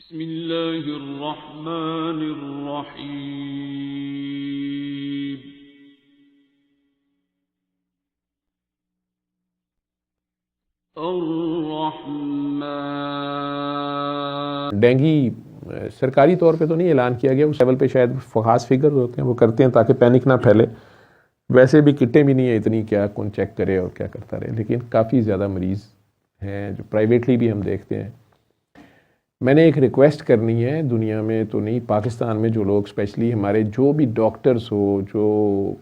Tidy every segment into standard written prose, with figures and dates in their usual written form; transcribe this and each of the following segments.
बिस्मिल्लाहिर्रहमानिर्रहीम। डेंगी सरकारी तौर पे तो नहीं ऐलान किया गया, उस लेवल पे शायद खास फिगर होते हैं वो करते हैं ताकि पैनिक ना फैले। वैसे भी किटें भी नहीं है इतनी, क्या कौन चेक करे और क्या करता रहे, लेकिन काफ़ी ज़्यादा मरीज़ हैं जो प्राइवेटली भी हम देखते हैं। मैंने एक रिक्वेस्ट करनी है, दुनिया में तो नहीं, पाकिस्तान में जो लोग स्पेशली हमारे जो भी डॉक्टर्स हो, जो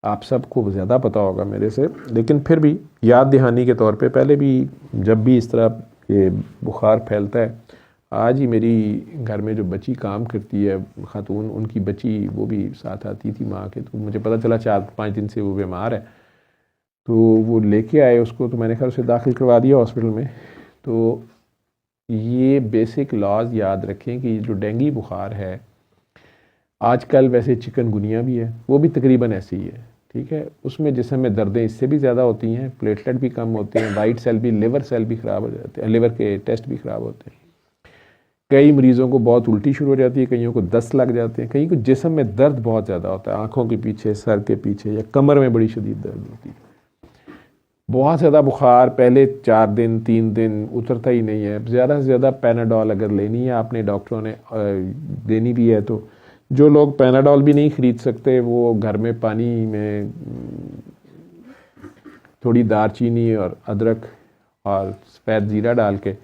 आप सबको ज़्यादा पता होगा मेरे से, लेकिन फिर भी याद दहानी के तौर पे, पहले भी जब भी इस तरह ये बुखार फैलता है, आज ही मेरी घर में जो बच्ची काम करती है ख़ातून, उनकी बच्ची वो भी साथ आती थी माँ के, तो मुझे पता चला 4-5 दिन से वो बीमार है, तो वो लेके आए उसको, तो मैंने खैर उसे दाखिल करवा दिया हॉस्पिटल में। तो ये बेसिक लॉज याद रखें कि जो डेंगी बुखार है, आजकल वैसे चिकनगुनिया भी है, वो भी तकरीबन ऐसे ही है, ठीक है। उसमें जिस्म में दर्दें इससे भी ज़्यादा होती हैं, प्लेटलेट भी कम होते हैं, वाइट सेल भी, लिवर सेल भी ख़राब हो जाते हैं, लिवर के टेस्ट भी ख़राब होते हैं। कई मरीज़ों को बहुत उल्टी शुरू हो जाती है, कईयों को दस्त लग जाते हैं, कई को जिस्म में दर्द बहुत ज़्यादा होता है, आँखों के पीछे, सर के पीछे या कमर में बड़ी शदीद दर्द होती है। बहुत ज़्यादा बुखार पहले 4 दिन 3 दिन उतरता ही नहीं है। ज़्यादा से ज़्यादा पैनाडॉल अगर लेनी है आपने, डॉक्टरों ने देनी भी है, तो जो लोग पैनाडॉल भी नहीं ख़रीद सकते वो घर में पानी में थोड़ी दारचीनी और अदरक और सफ़ेद ज़ीरा डाल के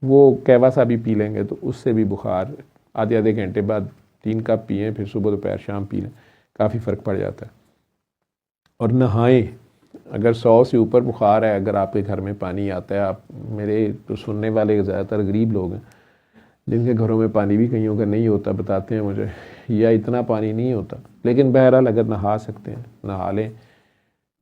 वो कहवा सा भी पी लेंगे, तो उससे भी बुखार आधे आधे घंटे बाद 3 कप पिएँ, फिर सुबह दोपहर शाम पी लें, काफ़ी फ़र्क पड़ जाता है। और नहाएं, अगर 100 से ऊपर बुखार है, अगर आपके घर में पानी आता है, आप मेरे तो सुनने वाले ज़्यादातर गरीब लोग हैं जिनके घरों में पानी भी कईयों का नहीं होता, बताते हैं मुझे, या इतना पानी नहीं होता, लेकिन बहरहाल अगर नहा सकते हैं नहा लें।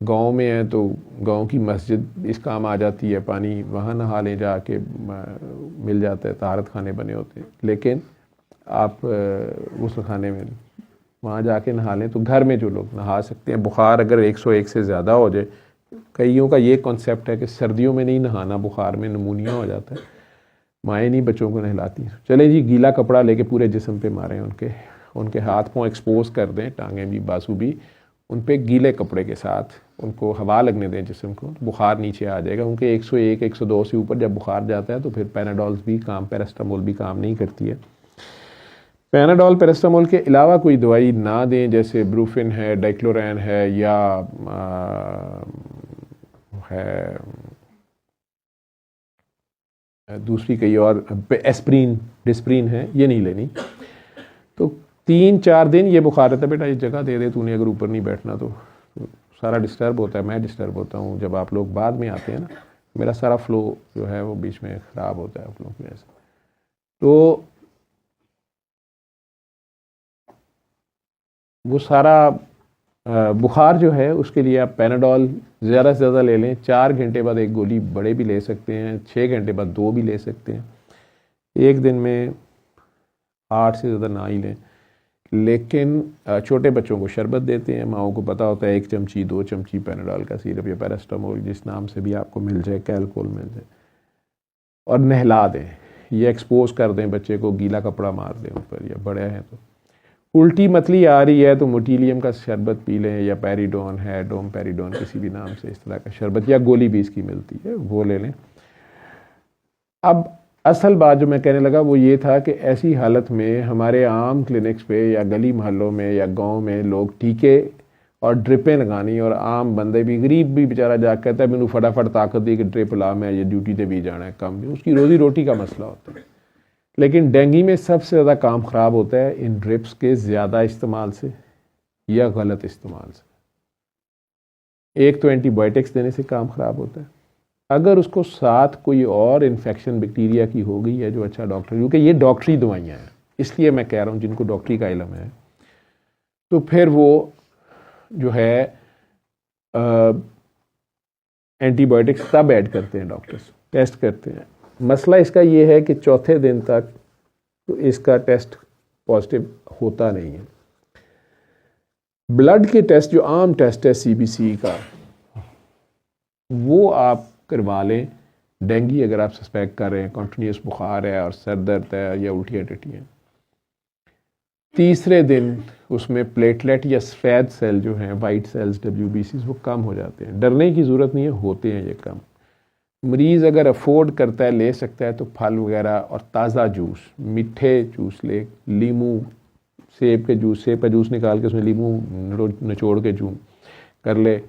गांव में है तो गांव की मस्जिद इस काम आ जाती है, पानी वहाँ नहा लें जाके, मिल जाता है, तहारत खाने बने होते हैं, लेकिन आप गुस्ल खाने में वहाँ जाके नहा लें। तो घर में जो लोग नहा सकते हैं, बुखार अगर 101 से ज़्यादा हो जाए, कईयों का ये कॉन्सेप्ट है कि सर्दियों में नहीं नहाना, बुखार में नमूनिया हो जाता है, माएँ नहीं बच्चों को नहलाती। चले जी, गीला कपड़ा लेके पूरे जिस्म पे मारें, उनके हाथ पाँव एक्सपोज कर दें, टांगें भी बाजू भी, उन पे गीले कपड़े के साथ उनको हवा लगने दें जिस्म को, बुखार नीचे आ जाएगा। उनके 101 102 से ऊपर जब बुखार जाता है तो फिर पैनाडॉल्स भी काम, पैरास्टामोल भी काम नहीं करती है। पैनाडॉल पैरास्टामोल के अलावा कोई दवाई ना दें, जैसे ब्रूफिन है, डाइक्लोरैन है, या है दूसरी कई और, एस्प्रीन डिस्प्रीन है, ये नहीं लेनी। तो 3-4 दिन ये बुखार रहता है, बेटा ये जगह दे दे तूने, अगर ऊपर नहीं बैठना तो सारा डिस्टर्ब होता है, मैं डिस्टर्ब होता हूँ, जब आप लोग बाद में आते हैं ना, मेरा सारा फ्लो जो है वो बीच में ख़राब होता है आप लोगों की वजह से। तो वो सारा बुखार जो है उसके लिए आप पैनाडॉल ज़्यादा से ज़्यादा ले लें, 4 घंटे बाद एक गोली बड़े भी ले सकते हैं, 6 घंटे बाद 2 भी ले सकते हैं, एक दिन में 8 से ज़्यादा ना ही लें। लेकिन छोटे बच्चों को शरबत देते हैं, माओं को पता होता है 1 चमची 2 चमची पैनाडॉल का सिरप या पैरास्टामोल, जिस नाम से भी आपको मिल जाए, कैलकोल मिल जाए, और नहला दें, ये एक्सपोज कर दें बच्चे को, गीला कपड़ा मार दें ऊपर, या बड़े हैं तो। उल्टी मतली आ रही है तो मोटिलियम का शरबत पी लें, या पैरिडोन है, डोम पैरिडोन किसी भी नाम से इस तरह का शरबत, या गोली भी इसकी मिलती है, वो ले लें। अब असल बात जो मैं कहने लगा वो ये था कि ऐसी हालत में हमारे आम क्लिनिक्स पे या गली मोहल्लों में या गांव में लोग टीके और ड्रिपें लगानी, और आम बंदे भी, गरीब भी बेचारा जाकर कहता है मैंने फटाफट ताकत दी कि ड्रिप ला, मैं ये ड्यूटी पे भी जाना है, कम भी, उसकी रोज़ी रोटी का मसला होता है। लेकिन डेंगू में सबसे ज़्यादा काम ख़राब होता है इन ड्रिप्स के ज़्यादा इस्तेमाल से या गलत इस्तेमाल से। एक तो एंटीबायोटिक्स देने से काम ख़राब होता है, अगर उसको साथ कोई और इन्फेक्शन बैक्टीरिया की हो गई है, जो अच्छा डॉक्टर, क्योंकि ये डॉक्टरी दवाइयाँ हैं, इसलिए मैं कह रहा हूँ जिनको डॉक्टरी का इल्म है, तो फिर वो जो है एंटीबायोटिक्स तब ऐड करते हैं डॉक्टर्स, टेस्ट करते हैं। मसला इसका ये है कि चौथे दिन तक तो इसका टेस्ट पॉजिटिव होता नहीं है। ब्लड के टेस्ट, जो आम टेस्ट है CBC का, वो आप करवा लें डेंगी अगर आप सस्पेक्ट कर रहे हैं, कॉन्टीन्यूस बुखार है और सर दर्द है या उल्टियाँ टट्टियाँ, तीसरे दिन उसमें प्लेटलेट या सफ़ेद सेल जो हैं, वाइट सेल्स WBCs, वो कम हो जाते हैं। डरने की ज़रूरत नहीं है, होते हैं ये कम। मरीज़ अगर अफोर्ड करता है, ले सकता है, तो फल वगैरह और ताज़ा जूस, मीठे जूस ले, लीमू, सेब का जूस निकाल के उसमें लीमू निचोड़ के जूस कर ले।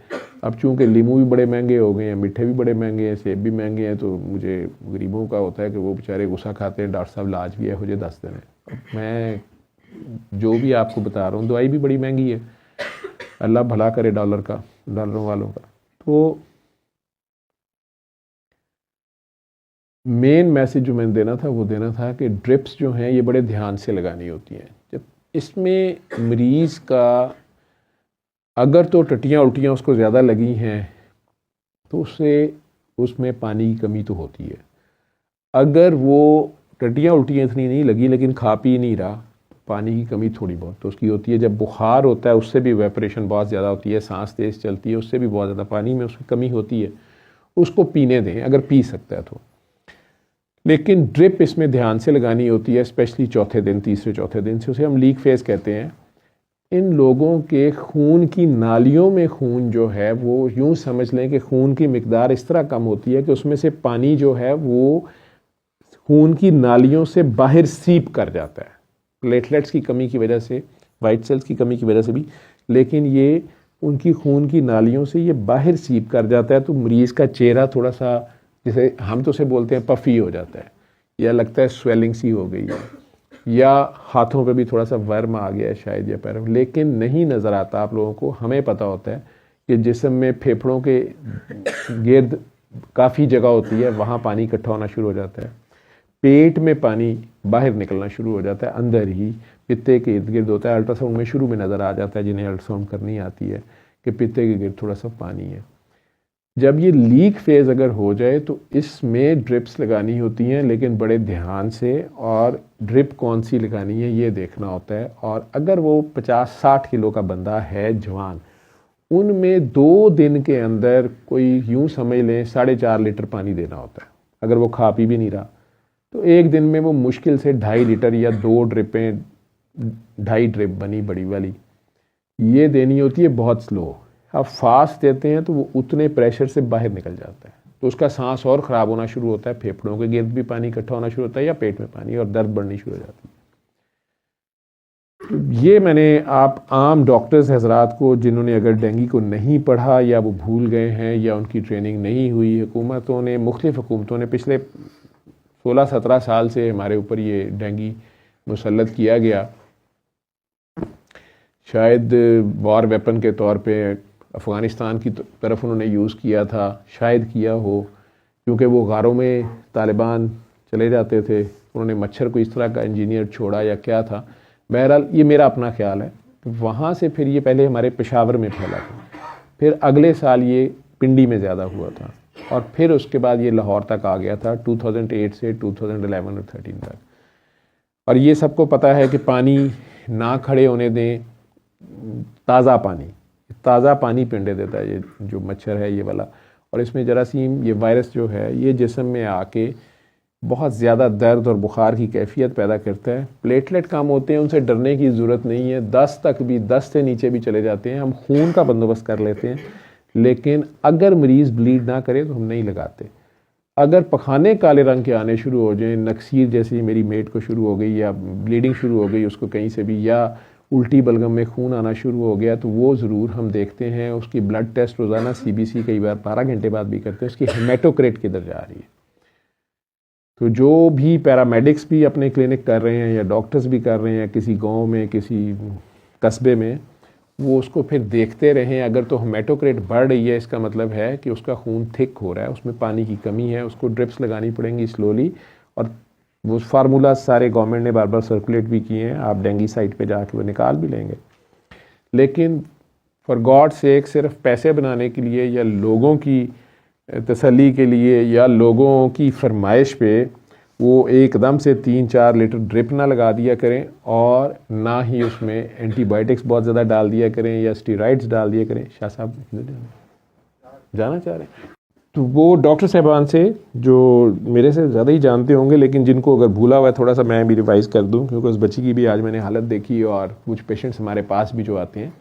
अब चूँकि लीमू भी बड़े महंगे हो गए हैं, मीठे भी बड़े महंगे हैं, सेब भी महंगे हैं, तो मुझे गरीबों का होता है कि वो बेचारे गुस्सा खाते हैं, डॉक्टर साहब इलाज भी है मुझे 10 दिन है। अब मैं जो भी आपको बता रहा हूँ, दवाई भी बड़ी महंगी है, अल्लाह भला करे डॉलरों वालों का। तो मेन मैसेज जो मैंने देना था वो देना था कि ड्रिप्स जो हैं ये बड़े ध्यान से लगानी होती हैं। जब इसमें मरीज़ का अगर तो टट्टियाँ उल्टियाँ उसको ज़्यादा लगी हैं तो उसमें पानी की कमी तो होती है। अगर वो टट्टियाँ उल्टियाँ इतनी नहीं लगी लेकिन खा पी नहीं रहा, पानी की कमी थोड़ी बहुत तो उसकी होती है। जब बुखार होता है उससे भी इवेपोरेशन बहुत ज़्यादा होती है, सांस तेज़ चलती है, उससे भी बहुत ज़्यादा पानी में उसकी कमी होती है। उसको पीने दें अगर पी सकता है तो, लेकिन ड्रिप इसमें ध्यान से लगानी होती है, स्पेशली चौथे दिन, तीसरे चौथे दिन से, उसे हम लीक फेज कहते हैं। इन लोगों के खून की नालियों में खून जो है वो यूँ समझ लें कि खून की मिकदार इस तरह कम होती है कि उसमें से पानी जो है वो खून की नालियों से बाहर सीप कर जाता है, प्लेटलेट्स की कमी की वजह से, वाइट सेल्स की कमी की वजह से भी, लेकिन ये उनकी खून की नालियों से ये बाहर सीप कर जाता है। तो मरीज़ का चेहरा थोड़ा सा, जैसे हम तो उसे बोलते हैं, पफी हो जाता है, या लगता है स्वेलिंग सी हो गई है, या हाथों पे भी थोड़ा सा वर्म आ गया है शायद, या पैरों, लेकिन नहीं नज़र आता आप लोगों को। हमें पता होता है कि जिस्म में फेफड़ों के गिर्द काफ़ी जगह होती है, वहाँ पानी इकट्ठा होना शुरू हो जाता है, पेट में पानी बाहर निकलना शुरू हो जाता है, अंदर ही पित्ते के इर्द गिर्द होता है। अल्ट्रासाउंड में शुरू में नज़र आ जाता है, जिन्हें अल्ट्रासाउंड करनी आती है, कि पित्ते के गिर्द थोड़ा सा पानी है। जब ये लीक फेज़ अगर हो जाए तो इसमें ड्रिप्स लगानी होती हैं, लेकिन बड़े ध्यान से, और ड्रिप कौन सी लगानी है ये देखना होता है। और अगर वो 50-60 किलो का बंदा है जवान, उनमें 2 दिन के अंदर कोई यूँ समझ लें 4.5 लीटर पानी देना होता है। अगर वो खा पी भी नहीं रहा तो एक दिन में वो मुश्किल से 2.5 लीटर या 2 ड्रिपें, 2.5 ड्रिप बनी बड़ी वाली, ये देनी होती है बहुत स्लो। आप फास्ट देते हैं तो वो उतने प्रेशर से बाहर निकल जाता है, तो उसका सांस और ख़राब होना शुरू होता है, फेफड़ों के गिर्द भी पानी इकट्ठा होना शुरू होता है, या पेट में पानी, और दर्द बढ़नी शुरू हो जाती है। तो ये मैंने आप आम डॉक्टर्स हजरात को, जिन्होंने अगर डेंगू को नहीं पढ़ा या वो भूल गए हैं या उनकी ट्रेनिंग नहीं हुई, हुकूमतों ने, मुख्तलिफ हुकूमतों ने पिछले 16-17 साल से हमारे ऊपर ये डेंगू मुसल्लत किया गया। शायद वॉर वेपन के तौर पे अफ़गानिस्तान की तरफ उन्होंने यूज़ किया था, शायद किया हो, क्योंकि वो गारों में तालिबान चले जाते थे, उन्होंने मच्छर को इस तरह का इंजीनियर छोड़ा या क्या था। बहरहाल ये मेरा अपना ख्याल है। वहाँ से फिर ये पहले हमारे पेशावर में फैला था, फिर अगले साल ये पिंडी में ज़्यादा हुआ था, और फिर उसके बाद ये लाहौर तक आ गया था 2008 से 2011 और 13 तक। और ये सबको पता है कि पानी ना खड़े होने दें, ताज़ा पानी पिंडे देता है ये जो मच्छर है ये वाला। और इसमें जरासीम, ये वायरस जो है, ये जिस्म में आके बहुत ज़्यादा दर्द और बुखार की कैफियत पैदा करता है। प्लेटलेट कम होते हैं, उनसे डरने की ज़रूरत नहीं है, 10 तक भी, 10 से नीचे भी चले जाते हैं, हम खून का बंदोबस्त कर लेते हैं। लेकिन अगर मरीज़ ब्लीड ना करे तो हम नहीं लगाते। अगर पखाने काले रंग के आने शुरू हो जाएं, नक्सीर जैसी मेरी मेट को शुरू हो गई, या ब्लीडिंग शुरू हो गई उसको कहीं से भी, या उल्टी बलगम में खून आना शुरू हो गया, तो वो ज़रूर हम देखते हैं। उसकी ब्लड टेस्ट रोज़ाना CBC कई बार 12 घंटे बाद भी करते हैं, उसकी हेमेटोक्रेट किधर जा रही है। तो जो भी पैरामेडिक्स भी अपने क्लिनिक कर रहे हैं या डॉक्टर्स भी कर रहे हैं किसी गांव में, किसी कस्बे में, वो उसको फिर देखते रहें। अगर तो हेमेटोक्रेट बढ़ रही है, इसका मतलब है कि उसका खून थिक हो रहा है, उसमें पानी की कमी है, उसको ड्रिप्स लगानी पड़ेंगी स्लोली। और वो फार्मूला सारे गवर्नमेंट ने बार बार सर्कुलेट भी किए हैं, आप डेंगी साइट पे जाके वो निकाल भी लेंगे। लेकिन फॉर गॉड सेक, सिर्फ पैसे बनाने के लिए या लोगों की तसल्ली के लिए या लोगों की फरमाइश पे वो एकदम से 3-4 लीटर ड्रिप ना लगा दिया करें, और ना ही उसमें एंटीबायोटिक्स बहुत ज़्यादा डाल दिया करें या स्टीरॉइड्स डाल दिया करें। शाह साहब जाना चाह रहे हैं? तो वो डॉक्टर साहबान से जो मेरे से ज़्यादा ही जानते होंगे, लेकिन जिनको अगर भूला हुआ है थोड़ा सा मैं भी रिवाइज कर दूं, क्योंकि उस बच्ची की भी आज मैंने हालत देखी और कुछ पेशेंट्स हमारे पास भी जो आते हैं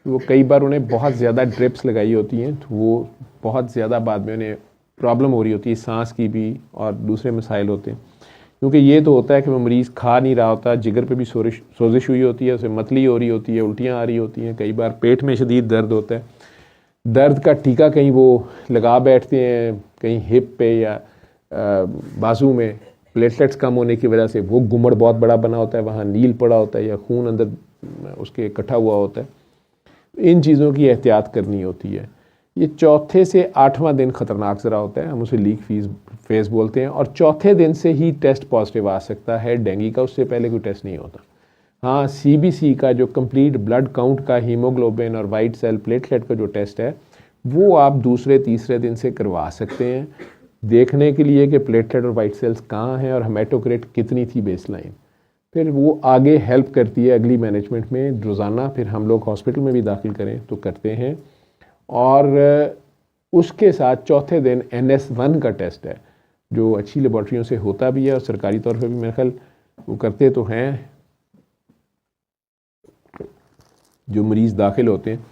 वो कई बार उन्हें बहुत ज़्यादा ड्रिप्स लगाई होती हैं, तो वो बहुत ज़्यादा बाद में उन्हें प्रॉब्लम हो रही होती है, सांस की भी और दूसरे मसाइल होते हैं। क्योंकि ये तो होता है कि वो मरीज़ खा नहीं रहा होता, जिगर पे भी सोजिश हुई होती है, उसे मतली हो रही होती है, उल्टियाँ आ रही होती हैं, कई बार पेट में शदीद दर्द होता है, दर्द का टीका कहीं वो लगा बैठते हैं, कहीं हिप पे या बाजू में प्लेटलेट्स कम होने की वजह से वो गुमड़ बहुत बड़ा बना होता है, वहाँ नील पड़ा होता है या खून अंदर उसके इकट्ठा हुआ होता है। इन चीज़ों की एहतियात करनी होती है। ये चौथे से 8वां दिन ख़तरनाक ज़रा होता है, हम उसे लीक फेज़ बोलते हैं, और चौथे दिन से ही टेस्ट पॉजिटिव आ सकता है डेंगू का, उससे पहले कोई टेस्ट नहीं होता। हाँ, CBC का जो कंप्लीट ब्लड काउंट का हीमोग्लोबिन और वाइट सेल प्लेटलेट का जो टेस्ट है वो आप दूसरे तीसरे दिन से करवा सकते हैं, देखने के लिए कि प्लेटलेट और वाइट सेल्स कहाँ हैं और हेमाटोक्रिट कितनी थी बेसलाइन। फिर वो आगे हेल्प करती है अगली मैनेजमेंट में। रोज़ाना फिर हम लोग हॉस्पिटल में भी दाखिल करें तो करते हैं, और उसके साथ चौथे दिन NS1 का टेस्ट है जो अच्छी लेबॉर्ट्रियों से होता भी है और सरकारी तौर पे भी मेरे ख्याल वो करते तो हैं। जो मरीज़ दाखिल होते हैं,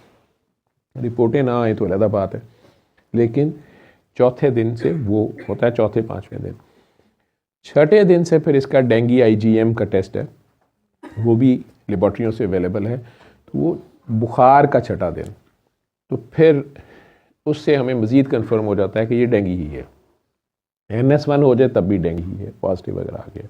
रिपोर्टें ना आए तो अलग बात है, लेकिन चौथे दिन से वो होता है, चौथे 5वें दिन। छठे दिन से फिर इसका डेंगू IgM का टेस्ट है, वो भी लेबॉर्ट्रियों से अवेलेबल है, तो वो बुखार का छठा दिन, तो फिर उससे हमें मज़ीद कंफर्म हो जाता है कि ये डेंगू ही है। NS1 हो जाए तब भी डेंगू ही है, पॉजिटिव अगर आ गया।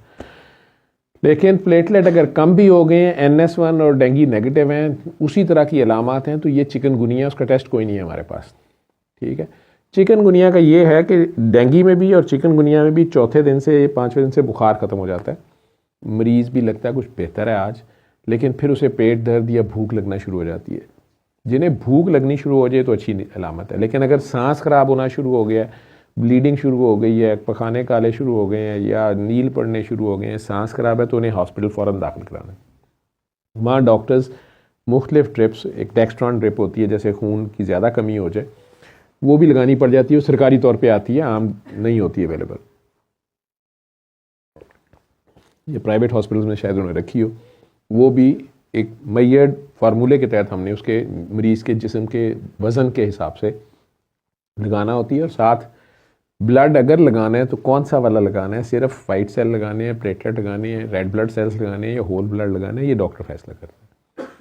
लेकिन प्लेटलेट अगर कम भी हो गए हैं, NS1 और डेंगू नेगेटिव हैं, उसी तरह की अलामात हैं, तो ये चिकनगुनिया, उसका टेस्ट कोई नहीं है हमारे पास। ठीक है, चिकनगुनिया का ये है कि डेंगू में भी और चिकनगुनिया में भी चौथे दिन से 5वें दिन से बुखार ख़त्म हो जाता है, मरीज़ भी लगता है कुछ बेहतर है आज, लेकिन फिर उसे पेट दर्द या भूख लगना शुरू हो जाती है। जिन्हें भूख लगनी शुरू हो जाए तो अच्छी अलामत है, लेकिन अगर सांस ख़राब होना शुरू हो गया, ब्लीडिंग शुरू हो गई है, पखाने काले शुरू हो गए हैं या नील पड़ने शुरू हो गए हैं, सांस ख़राब है, तो उन्हें हॉस्पिटल फ़ौरन दाखिल कराना है। वहाँ डॉक्टर्स मुख्तलिफ ड्रिप्स, एक डेक्स्ट्रॉन ड्रिप होती है जैसे खून की ज़्यादा कमी हो जाए, वो भी लगानी पड़ जाती है, वो सरकारी तौर पे आती है, आम नहीं होती अवेलेबल। ये प्राइवेट हॉस्पिटल्स में शायद उन्होंने रखी हो, वो भी एक मैयड फार्मूले के तहत हमने उसके मरीज़ के जिस्म के वज़न के हिसाब से लगाना होती है। और साथ ब्लड अगर लगाना है तो कौन सा वाला लगाना है, सिर्फ वाइट सेल लगाने हैं, प्लेटलेट लगाने हैं, रेड ब्लड सेल्स लगाने हैं या होल ब्लड लगाने हैं, ये डॉक्टर फैसला करते हैं।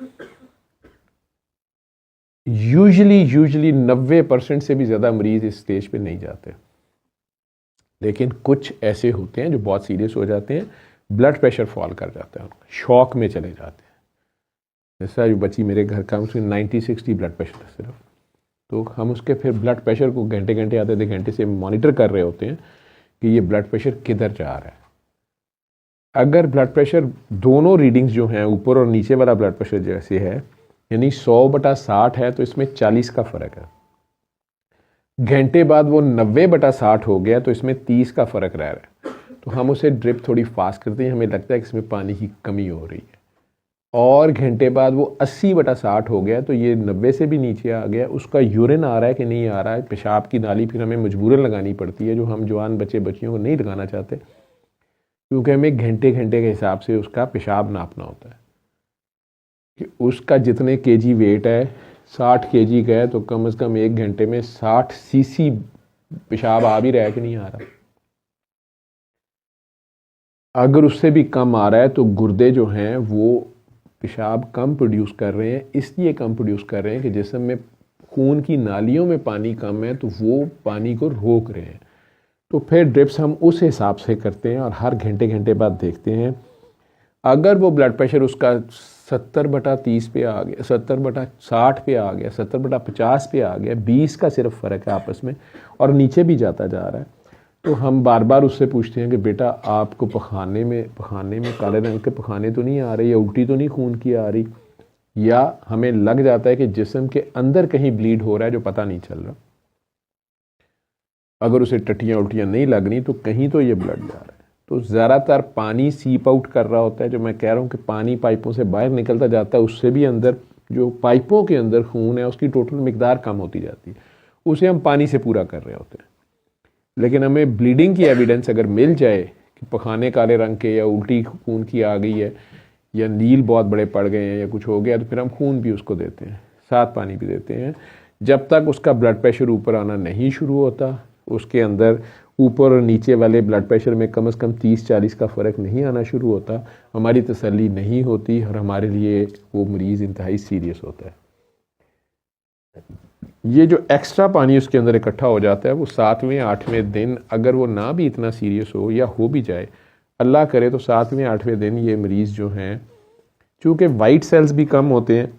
यूजुअली 90% से भी ज़्यादा मरीज़ इस स्टेज पे नहीं जाते, लेकिन कुछ ऐसे होते हैं जो बहुत सीरियस हो जाते हैं, ब्लड प्रेशर फॉल कर जाता है, शॉक में चले जाते हैं। जैसा जो बच्ची मेरे घर का, उसमें 90-60 ब्लड प्रेशर है सिर्फ, तो हम उसके फिर ब्लड प्रेशर को घंटे घंटे आधे घंटे से मॉनिटर कर रहे होते हैं कि ये ब्लड प्रेशर किधर जा रहा है। अगर ब्लड प्रेशर दोनों रीडिंग्स जो हैं, ऊपर और नीचे वाला ब्लड प्रेशर जैसे है, यानी 100/60 है, तो इसमें 40 का फ़र्क है। घंटे बाद वो 90/60 हो गया, तो इसमें 30 का फ़र्क रह रहा है, तो हम उसे ड्रिप थोड़ी फास्ट करते हैं, हमें लगता है कि इसमें पानी की कमी हो रही है। और घंटे बाद वो 80/60 हो गया, तो ये 90 से भी नीचे आ गया, उसका यूरिन आ रहा है कि नहीं आ रहा है, पेशाब की नाली फिर हमें मजबूरन लगानी पड़ती है, जो हम जवान बच्चे बच्चियों को नहीं लगाना चाहते, क्योंकि हमें घंटे घंटे के हिसाब से उसका पेशाब नापना होता है कि उसका जितने केजी वेट है, 60 केजी का है, तो कम से कम 1 घंटे में 60 सीसी पेशाब आ भी रहा है कि नहीं आ रहा। अगर उससे भी कम आ रहा है तो गुर्दे जो हैं वो पेशाब कम प्रोड्यूस कर रहे हैं, इसलिए कम प्रोड्यूस कर रहे हैं कि जिस्म में खून की नालियों में पानी कम है, तो वो पानी को रोक रहे हैं। तो फिर ड्रिप्स हम उस हिसाब से करते हैं और हर घंटे घंटे बाद देखते हैं। अगर वो ब्लड प्रेशर उसका 70/30 पे आ गया, 70/60 पे आ गया, 70/50 पे आ गया, 20 का सिर्फ फ़र्क है आपस में, और नीचे भी जाता जा रहा है, तो हम बार बार उससे पूछते हैं कि बेटा आपको पखाने में काले रंग के पखाने तो नहीं आ रहे, या उल्टी तो नहीं खून की आ रही, या हमें लग जाता है कि जिस्म के अंदर कहीं ब्लीड हो रहा है जो पता नहीं चल रहा। अगर उसे टट्टियाँ उल्टियाँ नहीं लग रही तो कहीं तो ये ब्लड जा रहा है। तो ज़्यादातर पानी सीप आउट कर रहा होता है, जो मैं कह रहा हूँ कि पानी पाइपों से बाहर निकलता जाता है, उससे भी अंदर जो पाइपों के अंदर खून है उसकी टोटल मिकदार कम होती जाती है, उसे हम पानी से पूरा कर रहे होते हैं। लेकिन हमें ब्लीडिंग की एविडेंस अगर मिल जाए कि पखाने काले रंग के या उल्टी खून की आ गई है या नील बहुत बड़े पड़ गए हैं या कुछ हो गया, तो फिर हम खून भी उसको देते हैं, साथ पानी भी देते हैं। जब तक उसका ब्लड प्रेशर ऊपर आना नहीं शुरू होता, उसके अंदर ऊपर और नीचे वाले ब्लड प्रेशर में कम से कम 30-40 का फ़र्क नहीं आना शुरू होता, हमारी तसल्ली नहीं होती और हमारे लिए वो मरीज़ इंतहाई सीरियस होता है। ये जो एक्स्ट्रा पानी उसके अंदर इकट्ठा हो जाता है, वो 7वें-8वें दिन अगर वो ना भी इतना सीरियस हो या हो भी जाए, अल्लाह करे तो 7वें-8वें दिन ये मरीज़ जो हैं, चूँकि वाइट सेल्स भी कम होते हैं,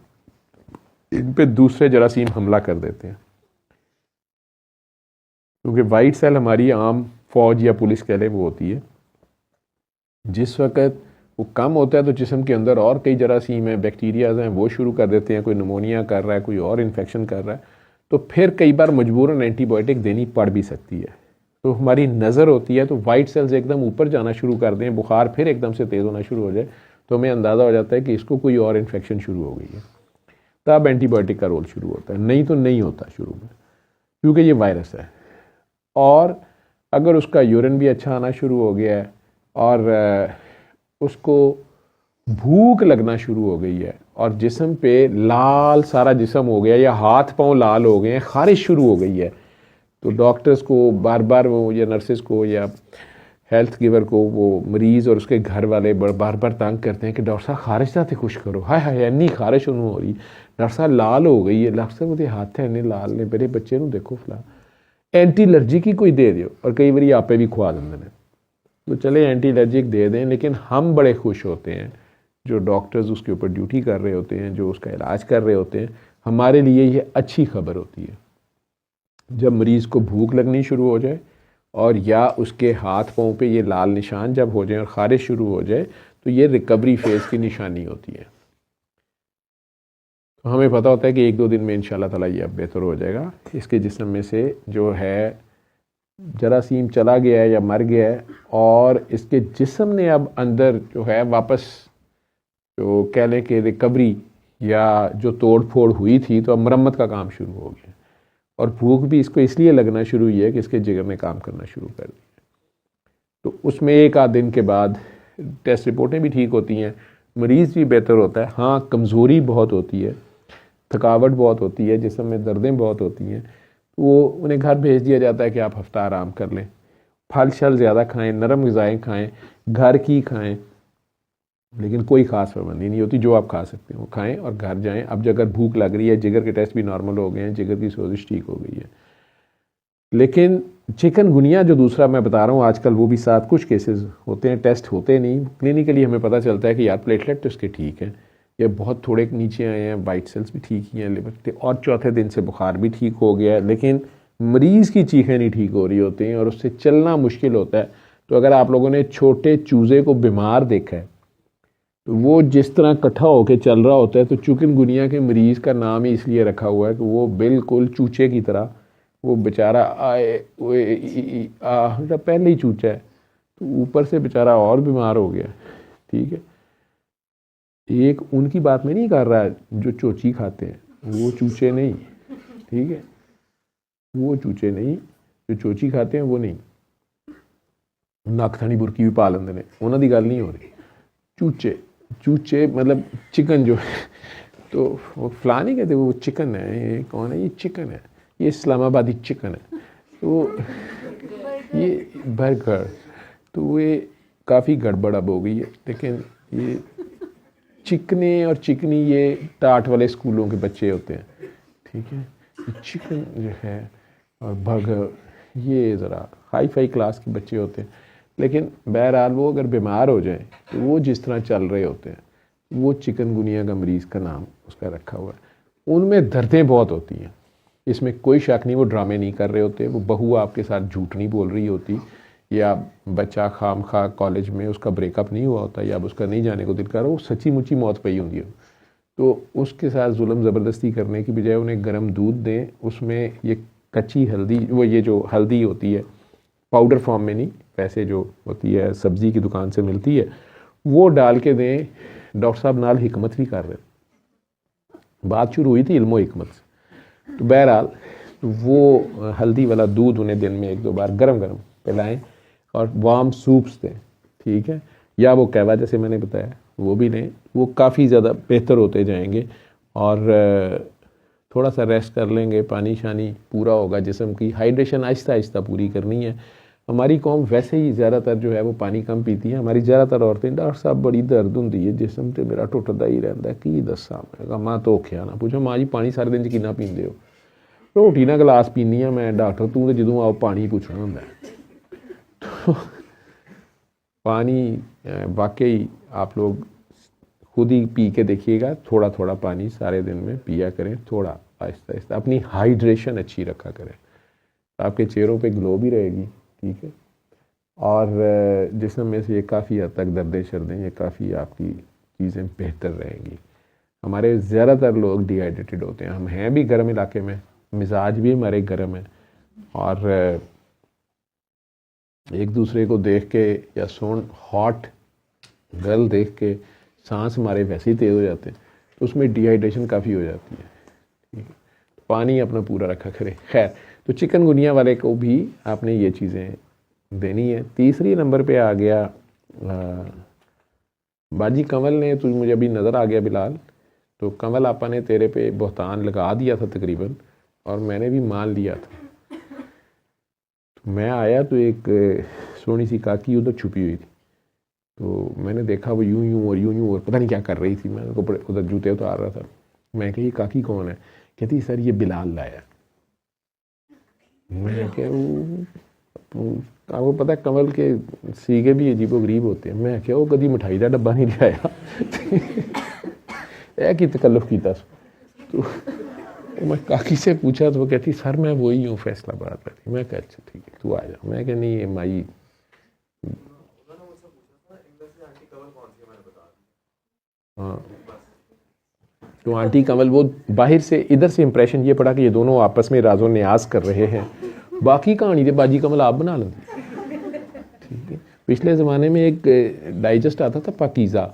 इन पे दूसरे जरासीम हमला कर देते हैं। क्योंकि वाइट सेल हमारी आम फौज या पुलिस कह लें वो होती है। जिस वक्त वो कम होता है तो जिस्म के अंदर और कई जरासीम हैं, बैक्टीरियाज हैं, वो शुरू कर देते हैं, कोई निमोनिया कर रहा है, कोई और इन्फेक्शन कर रहा है, तो फिर कई बार मजबूरन एंटीबायोटिक देनी पड़ भी सकती है। तो हमारी नज़र होती है तो वाइट सेल्स एकदम ऊपर जाना शुरू कर दें, बुखार फिर एकदम से तेज़ होना शुरू हो जाए, तो हमें अंदाज़ा हो जाता है कि इसको कोई और इन्फेक्शन शुरू हो गई है, तब एंटीबायोटिक का रोल शुरू होता है। नहीं तो नहीं होता शुरू में, क्योंकि ये वायरस है। और अगर उसका यूरिन भी अच्छा आना शुरू हो गया है और उसको भूख लगना शुरू हो गई है और जिस्म पे लाल सारा जिस्म हो गया या हाथ पांव लाल हो गए हैं, खारिश शुरू हो गई है, तो डॉक्टर्स को बार बार वो या नर्सेज को या हेल्थ गिवर को वो मरीज़ और उसके घर वाले बार बार तंग करते हैं कि डॉक्टर साहब खारिश साथ खुश करो, हाय हाय इन्नी खारिश उन्होंने हो रही, डॉक्टर साहब लाल हो गई है, डॉक्टर साहब वो हाथ है इन्ने लाल ने, मेरे बच्चे को देखो फला एंटी एलर्जी की कोई दे दो। और कई बार आपे भी खुआ देंगे ने, तो चले एंटी एलर्जिक दे दें, लेकिन हम बड़े खुश होते हैं जो डॉक्टर्स उसके ऊपर ड्यूटी कर रहे होते हैं, जो उसका इलाज कर रहे होते हैं, हमारे लिए ये अच्छी खबर होती है। जब मरीज़ को भूख लगनी शुरू हो जाए और या उसके हाथ पाँव पे ये लाल निशान जब हो जाए और खारिश शुरू हो जाए, तो ये रिकवरी फेज़ की निशानी होती है। तो हमें पता होता है कि 1-2 दिन में इंशाल्लाह ताला ये अब बेहतर हो जाएगा। इसके जिस्म में से जो है जरासीम चला गया है या मर गया है और इसके जिस्म ने अब अंदर जो है वापस जो कह लें कि रिकवरी या जो तोड़ फोड़ हुई थी, तो अब मरम्मत का काम शुरू हो गया। और भूख भी इसको इसलिए लगना शुरू हुई है कि इसके जिगर ने काम करना शुरू कर दिया। तो उसमें 1-8 दिन के बाद टेस्ट रिपोर्टें भी ठीक होती हैं, मरीज़ भी बेहतर होता है। हाँ, कमज़ोरी बहुत होती है, थकावट बहुत होती है, जिस्म में दर्दें बहुत होती हैं, वो उन्हें घर भेज दिया जाता है कि आप हफ्ता आराम कर लें, फल शल ज़्यादा खाएं, नरम ग़िज़ाएँ खाएं, घर की खाएं, लेकिन कोई ख़ास पाबंदी नहीं होती, जो आप खा सकते हैं वो खाएं और घर जाएं। अब अगर भूख लग रही है, जिगर के टेस्ट भी नॉर्मल हो गए हैं, जिगर की सोजिश ठीक हो गई है। लेकिन चिकनगुनिया जो दूसरा मैं बता रहा हूँ आजकल, वो भी साथ कुछ केसेस होते हैं, टेस्ट होते नहीं, क्लिनिकली हमें पता चलता है कि यार प्लेटलेट तो इसके ठीक है, ये बहुत थोड़े नीचे आए हैं, वाइट सेल्स भी ठीक ही हैं, लिवर और चौथे दिन से बुखार भी ठीक हो गया है, लेकिन मरीज़ की चीखें नहीं ठीक हो रही होती हैं और उससे चलना मुश्किल होता है। तो अगर आप लोगों ने छोटे चूज़े को बीमार देखा है, तो वो जिस तरह इकट्ठा होकर चल रहा होता है, तो चिकनगुनिया के मरीज़ का नाम ही इसलिए रखा हुआ है कि वो बिल्कुल चूचे की तरह, वो बेचारा पहले ही चूचा है तो ऊपर से बेचारा और बीमार हो गया। ठीक है, एक उनकी बात में नहीं कर रहा है जो चोची खाते हैं, वो चूचे नहीं, ठीक है, वो चूचे नहीं, जो चोची खाते हैं वो नहीं, नक थनी बुरकी भी पा लेंदे ने, उन्होंने गल नहीं हो रही। चूचे चूचे मतलब चिकन जो है, तो वो फला नहीं कहते, वो चिकन है, ये कौन है, ये चिकन है, ये इस्लामाबादी चिकन है, तो ये बर्गर, तो ये काफ़ी गड़बड़ अब हो गई है। लेकिन ये चिकने और चिकनी ये टाट वाले स्कूलों के बच्चे होते हैं, ठीक है, चिकन जो है और बर्गर ये ज़रा हाई फाई क्लास के बच्चे होते हैं। लेकिन बहरहाल वो अगर बीमार हो जाए तो वो जिस तरह चल रहे होते हैं, वो चिकनगुनिया का मरीज़ का नाम उसका रखा हुआ है। उनमें दर्दें बहुत होती हैं, इसमें कोई शक नहीं, वो ड्रामे नहीं कर रहे होते, वो बहू आपके साथ झूठ नहीं बोल रही होती, या बच्चा खाम खा कॉलेज में उसका ब्रेकअप नहीं हुआ होता, या अब उसका नहीं जाने को दिल कर रहा, वो सच्ची मुच्ची मौत पई होती है। तो उसके साथ जुल्म ज़बरदस्ती करने की बजाय उन्हें गर्म दूध दें, उसमें ये कच्ची हल्दी, वो ये जो हल्दी होती है पाउडर फॉर्म में नहीं, वैसे जो होती है सब्ज़ी की दुकान से मिलती है, वो डाल के दें। डॉक्टर साहब नाल हिकमत भी कर रहे, बात शुरू हुई थी इल्मो हिकमत से। तो बहरहाल वो हल्दी वाला दूध उन्हें दिन में 1-2 बार गरम गरम पिलाएं और वार्म सूप्स दें, ठीक है, या वो कहवा जैसे मैंने बताया वो भी लें, वो काफ़ी ज़्यादा बेहतर होते जाएंगे। और थोड़ा सा रेस्ट कर लेंगे, पानी शानी पूरा होगा, जिस्म की हाइड्रेशन आहिस्ता आहिस्ता पूरी करनी है। हमारी कौम वैसे ही ज़्यादातर जो है वो पानी कम पीती है। हमारी ज़्यादातर औरतें डॉक्टर साहब बड़ी दर्द होंगी है जिस्म से मेरा टुटदा ही रहता है, की दसा मैं कहा मां धोखिया ना पूछो मां जी पानी सारे दिन च किन्ना पींदे हो, रोटी ना गिलास पीनी है मैं, डॉक्टर तू तो जदों आओ पानी पूछना होंदा है। पानी वाकई आप लोग खुद ही पी के देखिएगा, थोड़ा थोड़ा पानी सारे दिन में पिया करें, थोड़ा आहिस्ता आहिस्ता अपनी हाइड्रेशन अच्छी रखा करें, आपके चेहरों पे ग्लो भी रहेगी, ठीक है। और जिस्म में से ये काफ़ी हद तक दर्द शर्दें, ये काफ़ी आपकी चीज़ें बेहतर रहेंगी। हमारे ज़्यादातर लोग डिहाइड्रेटेड होते हैं, हम हैं भी गर्म इलाके में, मिजाज भी हमारे गर्म है, और एक दूसरे को देख के या हॉट गर्ल देख के सांस हमारे वैसे ही तेज़ हो जाते हैं, तो उसमें डिहाइड्रेशन काफ़ी हो जाती है, ठीक है। पानी अपना पूरा रखा करें। खैर, तो चिकनगुनिया वाले को भी आपने ये चीज़ें देनी है। तीसरी नंबर पे आ गया बाजी कंवल ने, तो मुझे अभी नज़र आ गया बिलाल, तो कंवल आपा ने तेरे पे बहतान लगा दिया था तकरीबन, और मैंने भी मान लिया था। तो मैं आया तो एक सोनी सी काकी उधर छुपी हुई थी, तो मैंने देखा वो यूं यूं और यूं यूं और पता नहीं क्या कर रही थी, मैं उनको उधर जूते उतार रहा था। मैं कही काकी कौन है? कहती सर ये बिलाल लाया। मैं क्या आपको पता है कंवल के सीगे भी अजीबो गरीब होते हैं। मैं क्या वो कभी मिठाई का डब्बा नहीं लाया ऐ की तकल्लुफ कीता। तो मैं काकी से पूछा तो वो कहती सर मैं वही हूँ फैसलाबाद वाली। मैं कहा अच्छा ठीक है तू आ जा। मैं क्या नहीं ये माई हाँ, तो आंटी कंवल वो बाहर से इधर से इंप्रेशन ये पड़ा कि ये दोनों आपस में राजो न्याज कर रहे हैं, बाकी कहानी तो बाजी कंवल आप बना लेंगे, ठीक है। पिछले ज़माने में एक डाइजेस्ट आता था पाकीज़ा,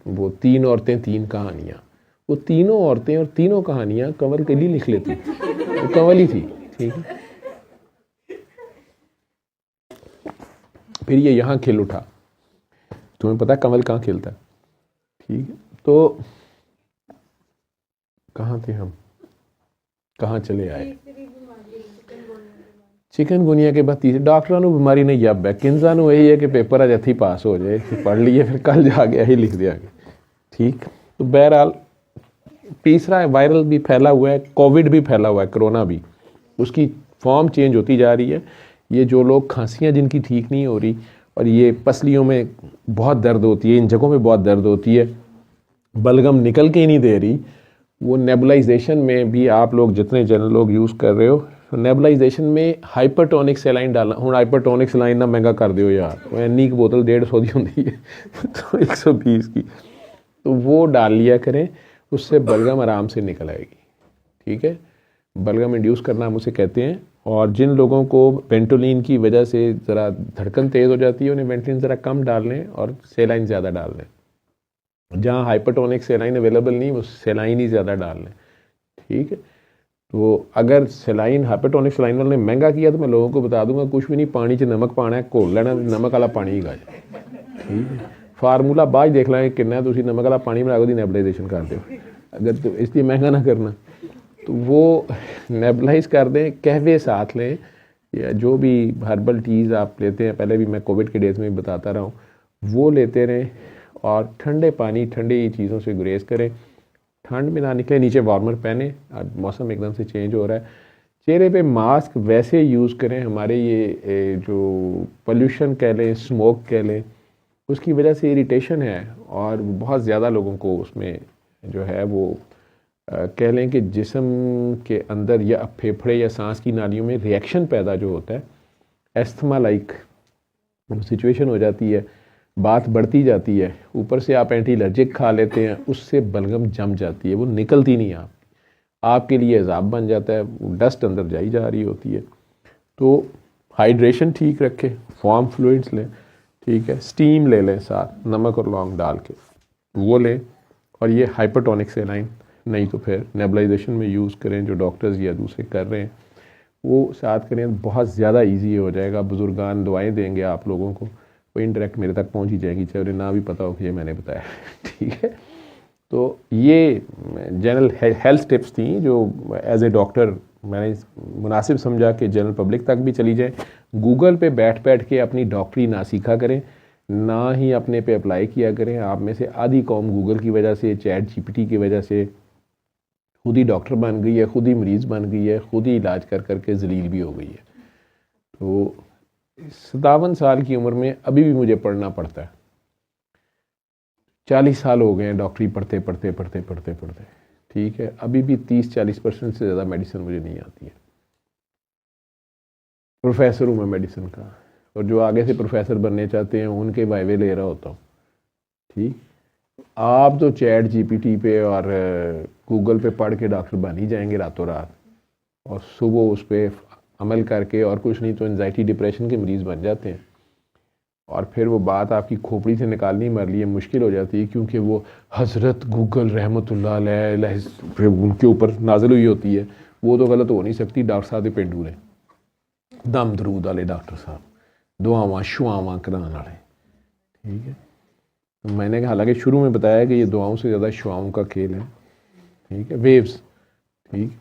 वो 3 औरतें 3 कहानियाँ, वो तीनों औरतें और तीनों कहानियाँ कंवल के लिए लिख लेती, वो कंवल ही थी, ठीक है। फिर ये यहाँ खिल उठा, तुम्हें पता है कंवल कहाँ खेलता है, ठीक है। तो कहाँ थे हम, कहाँ चले आए? चिकनगुनिया के बाद तीसरे डॉक्टरों को बीमारी नहीं जब है, किन्जा नू यही है कि पेपर अज इत्थे पास हो जाए, पढ़ लिए फिर कल जाके यही लिख दिया गया, ठीक। तो बहरहाल तीसरा वायरल भी फैला हुआ है, कोविड भी फैला हुआ है, कोरोना भी, उसकी फॉर्म चेंज होती जा रही है। ये जो लोग खांसियाँ जिनकी ठीक नहीं हो रही और ये पसलियों में बहुत दर्द होती है, इन जगहों में बहुत दर्द होती है, बलगम निकल के ही नहीं दे रही, वो नेबुलाइजेशन में भी आप लोग जितने जनरल लोग यूज़ कर रहे हो, नेबुलाइजेशन में हाइपरटोनिक सैलाइन डालना। हूँ हाइपरटोनिक सैलाइन ना महंगा कर दियो यार, इन्नी की बोतल 150 की होती है तो 120 की, तो वो डाल लिया करें, उससे बलगम आराम से निकल आएगी, ठीक है। बलगम इंड्यूस करना हम उसे कहते हैं। और जिन लोगों को वेंटोलिन की वजह से ज़रा धड़कन तेज़ हो जाती है, उन्हें वेंटोलिन ज़रा कम डाल लें और सेलाइन ज़्यादा डाल लें। जहाँ हाइपरटोनिक सेलाइन अवेलेबल नहीं, वो सेलाइन ही ज़्यादा डाल लें, ठीक है। तो अगर सेलाइन हाइपरटोनिक सेलाइन वाले ने महंगा किया तो मैं लोगों को बता दूंगा कुछ भी नहीं, पानी च नमक पाना है, घोल लेना, नमक वाला पानी ही गाज, ठीक है। फार्मूला बाद देख लेंगे कितना तुम नमक वाला पानी बना के नेबुलाइजेशन कर दो, अगर तो इसलिए महंगा ना करना, तो वो नेबुलाइज कर दें, कहवे साथ लें, या जो भी हर्बल टीज़ आप लेते हैं, पहले भी मैं कोविड के डेज़ में बताता रहा हूँ, वो लेते रहें। और ठंडे पानी ठंडी चीज़ों से गुरेज करें, ठंड में ना निकले, नीचे वार्मर पहने, मौसम एकदम से चेंज हो रहा है। चेहरे पे मास्क वैसे यूज़ करें, हमारे ये जो पोल्यूशन कह लें, स्मोक कह लें, उसकी वजह से इरिटेशन है और बहुत ज़्यादा लोगों को उसमें जो है वो कह लें कि जिस्म के अंदर या फेफड़े या सांस की नालियों में रिएक्शन पैदा जो होता है, एस्थमा लाइक सिचुएशन हो जाती है, बात बढ़ती जाती है, ऊपर से आप एंटी एलर्जिक खा लेते हैं, उससे बलगम जम जाती है, वो निकलती नहीं, आपके लिए अजाब बन जाता है, वो डस्ट अंदर जाई जा रही होती है। तो हाइड्रेशन ठीक रखें, वार्म फ्लूइड्स लें, ठीक है, स्टीम ले लें साथ, नमक और लौंग डाल के वो लें, और ये हाइपरटोनिक सेलाइन नहीं तो फिर नेबुलाइजेशन में यूज़ करें, जो डॉक्टर्स या दूसरे कर रहे हैं वो साथ करें, बहुत ज़्यादा ईजी हो जाएगा। बुजुर्गान दुआएं देंगे आप लोगों को, वो इनडायरेक्ट मेरे तक पहुंच ही जाएंगी, चाहे उन्हें ना भी पता हो कि ये मैंने बताया। ठीक है, तो ये जनरल हेल्थ टिप्स थी जो एज ए डॉक्टर मैंने मुनासिब समझा कि जनरल पब्लिक तक भी चली जाए। गूगल पे बैठ बैठ के अपनी डॉक्टरी ना सीखा करें, ना ही अपने पे अप्लाई किया करें। आप में से आधी कौम गूगल की वजह से, चैट जीपीटी की वजह से खुद ही डॉक्टर बन गई है, खुद ही मरीज़ बन गई है, खुद ही इलाज कर करके जलील भी हो गई है। तो 57 साल की उम्र में अभी भी मुझे पढ़ना पड़ता है। 40 साल हो गए हैं डॉक्टरी पढ़ते पढ़ते पढ़ते पढ़ते पढ़ते, ठीक है, अभी भी 30-40% से ज़्यादा मेडिसिन मुझे नहीं आती है। प्रोफेसर हूँ मैं मेडिसिन का, और जो आगे से प्रोफेसर बनने चाहते हैं उनके वाइवे ले रहा होता हूँ। ठीक, आप तो चैट जीपीटी पे और गूगल पे पढ़ के डॉक्टर बन ही जाएंगे रातों रात, और सुबह उस पर अमल करके और कुछ नहीं तो एंजाइटी डिप्रेशन के मरीज़ बन जाते हैं। और फिर वो बात आपकी खोपड़ी से निकालनी हमारे लिए मुश्किल हो जाती है, क्योंकि वो हज़रत गूगल रहमतुल्लाह अलैह उनके ऊपर नाजिल हुई होती है। वो तो गलत हो नहीं सकती। डॉक्टर साहब पेंडू ने दम दरूद वाले डॉक्टर साहब, दुआवां शुआवां कराने वाले। ठीक है, तो मैंने हालांकि शुरू में बताया कि ये दुआओं से ज़्यादा शुआओं का खेल है। ठीक है, वेव्स। ठीक,